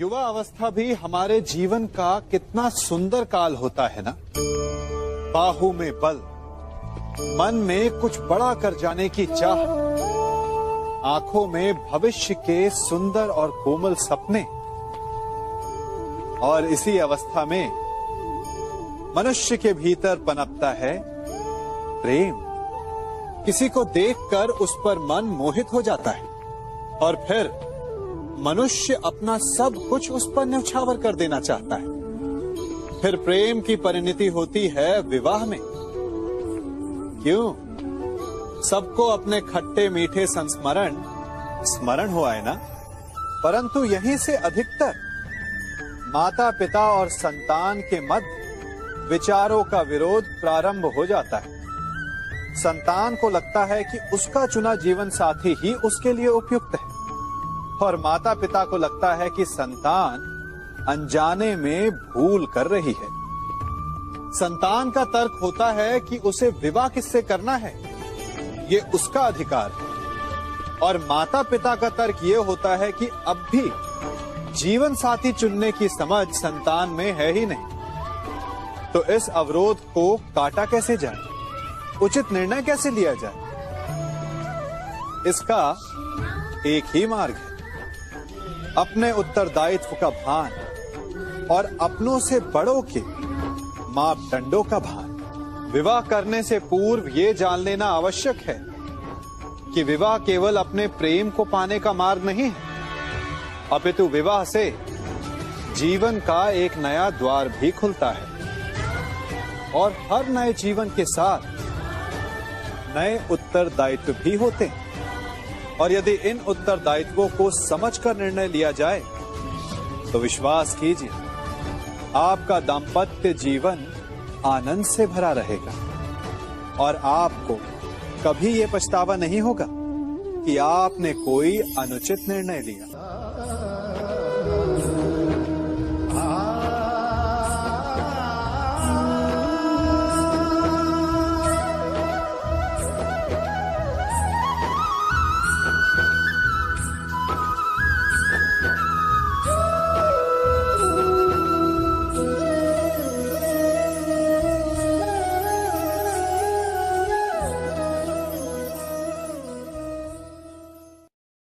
युवा अवस्था भी हमारे जीवन का कितना सुंदर काल होता है ना। बाहू में बल, मन में कुछ बड़ा कर जाने की चाह, आंखों में भविष्य के सुंदर और कोमल सपने। और इसी अवस्था में मनुष्य के भीतर पनपता है प्रेम। किसी को देखकर उस पर मन मोहित हो जाता है और फिर मनुष्य अपना सब कुछ उस पर न्यौछावर कर देना चाहता है। फिर प्रेम की परिणति होती है विवाह में। क्यों? सबको अपने खट्टे मीठे संस्मरण स्मरण हुआ है ना। परंतु यहीं से अधिकतर माता पिता और संतान के मध्य विचारों का विरोध प्रारंभ हो जाता है। संतान को लगता है कि उसका चुना जीवन साथी ही उसके लिए उपयुक्त है और माता पिता को लगता है कि संतान अनजाने में भूल कर रही है। संतान का तर्क होता है कि उसे विवाह किससे करना है, ये उसका अधिकार है। और माता पिता का तर्क ये होता है कि अब भी जीवन साथी चुनने की समझ संतान में है ही नहीं। तो इस अवरोध को काटा कैसे जाए, उचित निर्णय कैसे लिया जाए? इसका एक ही मार्ग है, अपने उत्तरदायित्व का भान और अपनों से बड़ों के मापदंडों का भान। विवाह करने से पूर्व ये जान लेना आवश्यक है कि विवाह केवल अपने प्रेम को पाने का मार्ग नहीं है, अपितु विवाह से जीवन का एक नया द्वार भी खुलता है। और हर नए जीवन के साथ नए उत्तरदायित्व भी होते हैं। और यदि इन उत्तरदायित्वों को समझकर निर्णय लिया जाए तो विश्वास कीजिए, आपका दाम्पत्य जीवन आनंद से भरा रहेगा और आपको कभी ये पछतावा नहीं होगा कि आपने कोई अनुचित निर्णय लिया।